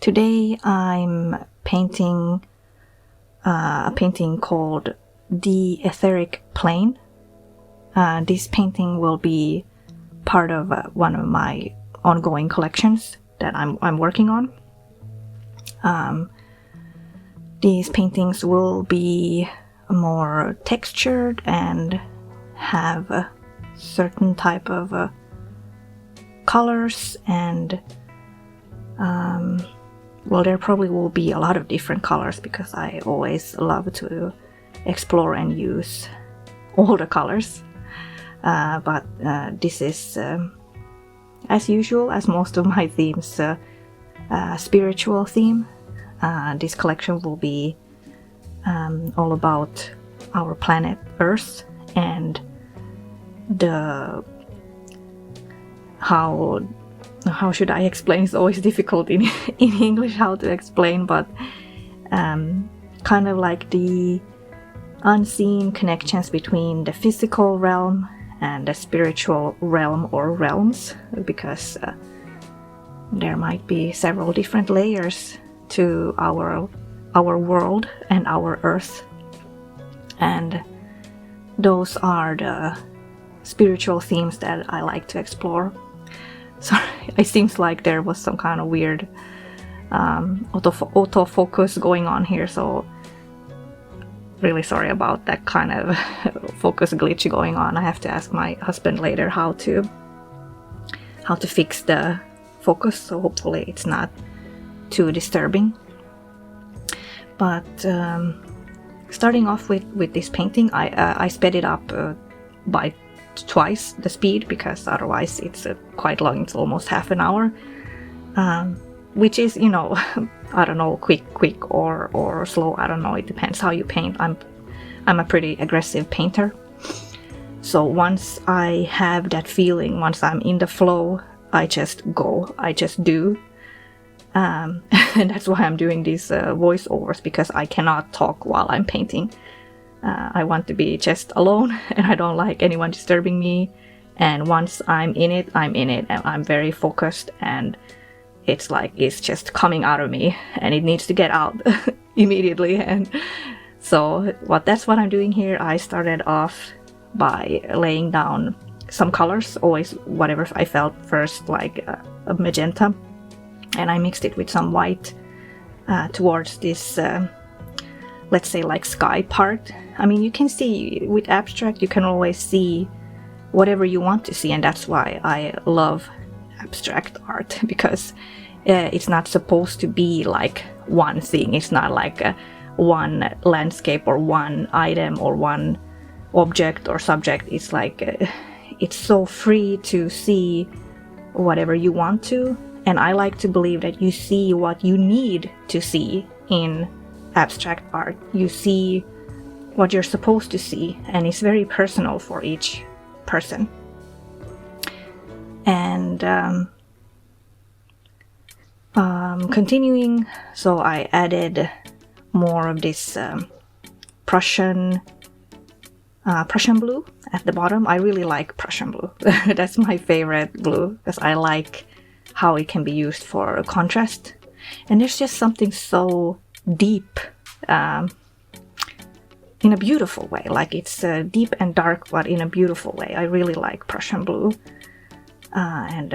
Today I'm painting a painting called the Etheric Plane. This painting will be part of one of my ongoing collections that I'm working on. These paintings will be more textured and have a certain type of colors, and well, there probably will be a lot of different colors because I always love to explore and use all the colors. But this is, as usual, as most of my themes, spiritual theme. This collection will be all about our planet Earth and how should I explain? It's always difficult in English how to explain, but kind of like the unseen connections between the physical realm and the spiritual realm or realms, because there might be several different layers to our world and our Earth, and those are the spiritual themes that I like to explore. Sorry, it seems like there was some kind of weird autofocus going on here, so really sorry about that kind of focus glitch going on. I have to ask my husband later how to fix the focus, so hopefully it's not too disturbing. But starting off with this painting, I sped it up by twice the speed because otherwise it's quite long. It's almost half an hour, which is, you know, I don't know, quick or slow. I don't know. It depends how you paint. I'm a pretty aggressive painter, so once I have that feeling, once I'm in the flow, I just go. I just do. And that's why I'm doing these voiceovers, because I cannot talk while I'm painting. I want to be just alone, and I don't like anyone disturbing me. And once I'm in it, and I'm very focused, and it's like it's just coming out of me, and it needs to get out immediately. And so that's what I'm doing here. I started off by laying down some colors, always whatever I felt first, like a magenta, and I mixed it with some white towards this let's say like sky part. I mean, you can see with abstract, you can always see whatever you want to see, and that's why I love abstract art, because it's not supposed to be like one thing. It's not like one landscape or one item or one object or subject. It's like it's so free to see whatever you want to, and I like to believe that you see what you need to see in abstract art. You see what you're supposed to see, and it's very personal for each person. And continuing, so I added more of this Prussian blue at the bottom. I really like Prussian blue. That's my favorite blue, because I like how it can be used for contrast, and there's just something so deep in a beautiful way. Like it's deep and dark, but in a beautiful way. I really like Prussian blue, and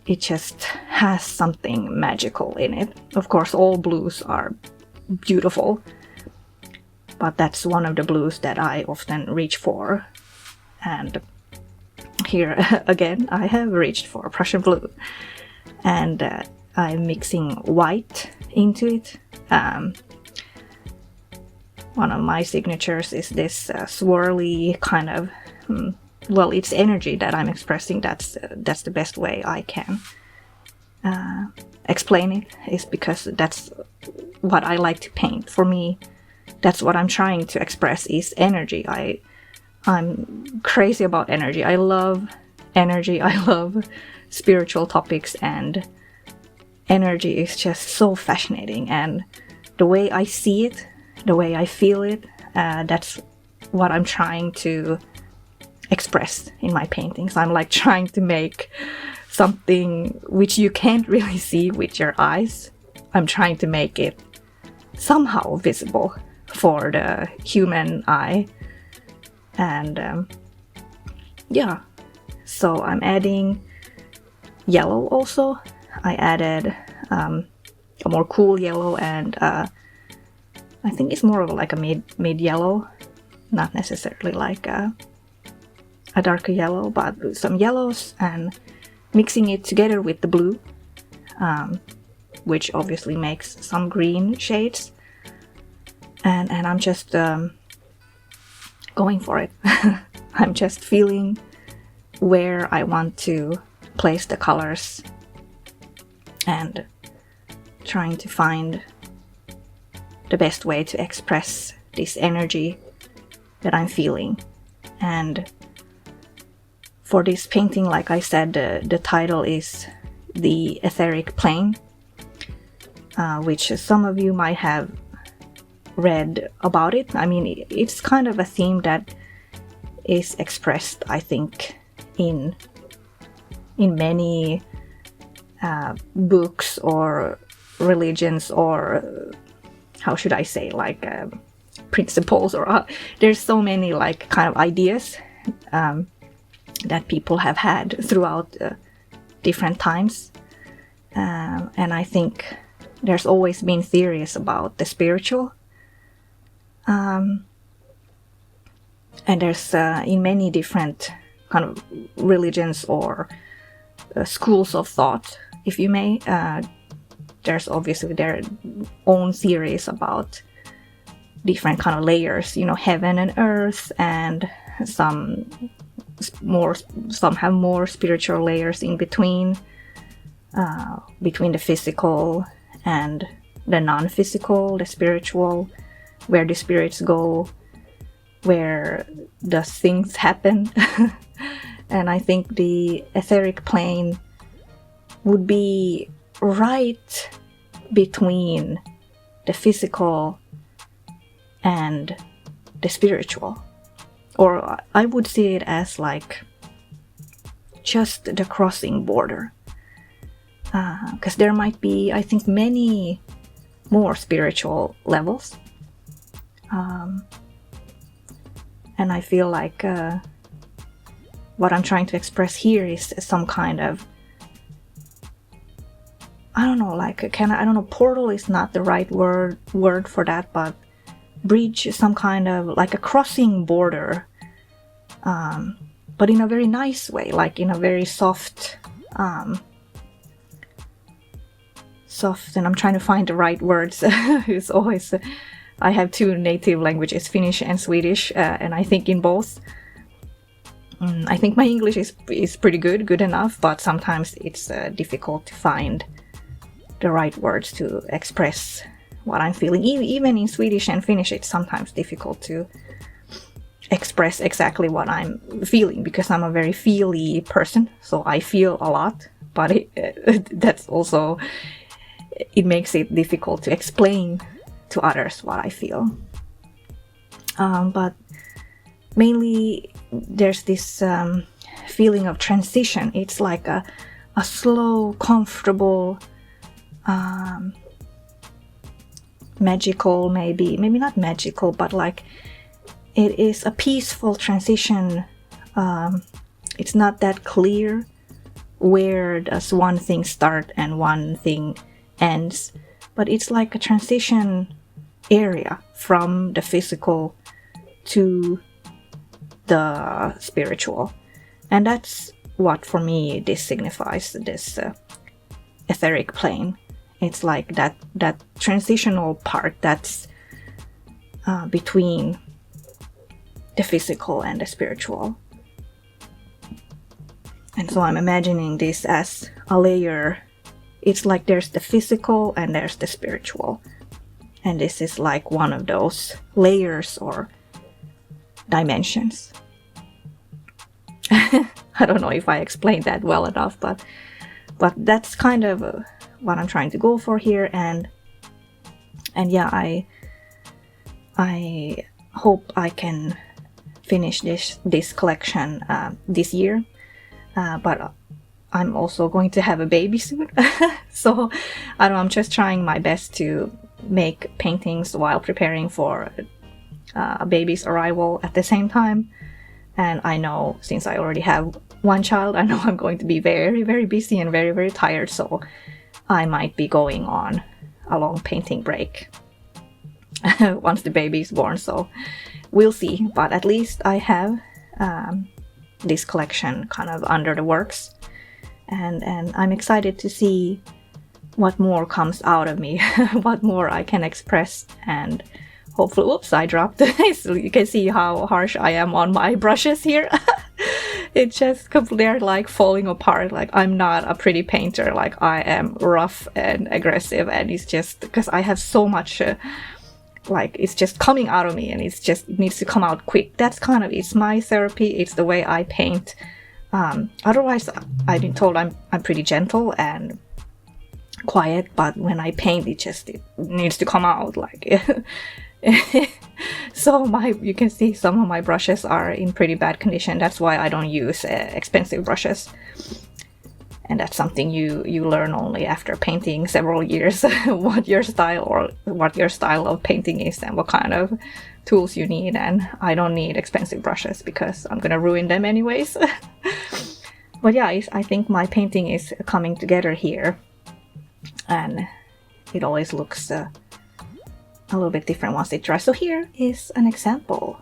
it just has something magical in it. Of course, all blues are beautiful, but that's one of the blues that I often reach for. And here again, I have reached for Prussian blue, and I'm mixing white into it. One of my signatures is this swirly kind of, well, it's energy that I'm expressing. That's the best way I can explain it, is because that's what I like to paint. For me, that's what I'm trying to express, is energy. I'm crazy about energy. I love energy. I love spiritual topics, and energy is just so fascinating. And the way I see it, the way I feel it, that's what I'm trying to express in my paintings. I'm like trying to make something which you can't really see with your eyes. I'm trying to make it somehow visible for the human eye. And yeah, so I'm adding yellow also. I added a more cool yellow, and I think it's more of like a mid yellow, not necessarily like a darker yellow, but some yellows, and mixing it together with the blue, which obviously makes some green shades. And I'm just going for it. I'm just feeling where I want to place the colors and trying to find the best way to express this energy that I'm feeling. And for this painting, like I said, the title is the Etheric Plane, which some of you might have read about it. I mean, it's kind of a theme that is expressed, I think, in many books or religions, or how should I say, like principles, or there's so many like kind of ideas that people have had throughout different times, and I think there's always been theories about the spiritual, and there's in many different kind of religions or schools of thought, if you may, there's obviously their own theories about different kind of layers, you know, heaven and earth, and some have more spiritual layers in between the physical and the non-physical, the spiritual, where the spirits go, where does things happen. And I think the etheric plane would be right between the physical and the spiritual. Or I would see it as like just the crossing border. Because there might be, I think, many more spiritual levels. And I feel like what I'm trying to express here is some kind of, I don't know, like I don't know, portal is not the right word for that, but bridge, some kind of like a crossing border, but in a very nice way, like in a very soft, and I'm trying to find the right words. It's always, I have two native languages, Finnish and Swedish, and I think in both, I think my English is pretty good enough, but sometimes it's difficult to find the right words to express what I'm feeling. Even in Swedish and Finnish, it's sometimes difficult to express exactly what I'm feeling, because I'm a very feely person, so I feel a lot, but that's also, it makes it difficult to explain to others what I feel. But mainly there's this feeling of transition. It's like a slow, comfortable, magical, maybe not magical, but like it is a peaceful transition. It's not that clear where does one thing start and one thing ends, but it's like a transition area from the physical to the spiritual. And that's what for me this signifies, this etheric plane. It's like that transitional part that's between the physical and the spiritual. And so I'm imagining this as a layer. It's like there's the physical and there's the spiritual. And this is like one of those layers or dimensions. I don't know if I explained that well enough, but that's kind of what I'm trying to go for here. And yeah, I hope I can finish this collection this year. But I'm also going to have a baby soon. So I don't know, I'm just trying my best to make paintings while preparing for a baby's arrival at the same time. And I know, since I already have one child, I know I'm going to be very, very busy and very, very tired. So I might be going on a long painting break once the baby is born. So we'll see. But at least I have this collection kind of under the works. And I'm excited to see what more comes out of me, what more I can express, and hopefully, oops, I dropped this. You can see how harsh I am on my brushes here. It's just they're like falling apart. Like, I'm not a pretty painter. Like, I am rough and aggressive, and it's just because I have so much like, it's just coming out of me, and it needs to come out quick. That's kind of, it's my therapy. It's the way I paint. Otherwise, I've been told I'm pretty gentle and quiet, but when I paint, it needs to come out. Like, so you can see some of my brushes are in pretty bad condition. That's why I don't use expensive brushes. And that's something you learn only after painting several years, what your style of painting is and what kind of tools you need. And I don't need expensive brushes because I'm gonna ruin them anyways. But yeah, I think my painting is coming together here, and it always looks a little bit different once it dries. So here is an example.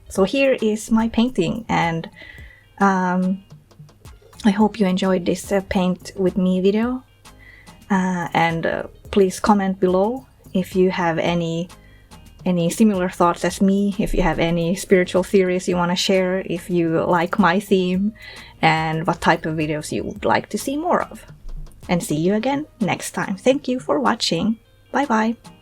So here is my painting, and I hope you enjoyed this paint with me video, and please comment below if you have any similar thoughts as me, if you have any spiritual theories you want to share, if you like my theme, and what type of videos you would like to see more of. And see you again next time. Thank you for watching. Bye bye.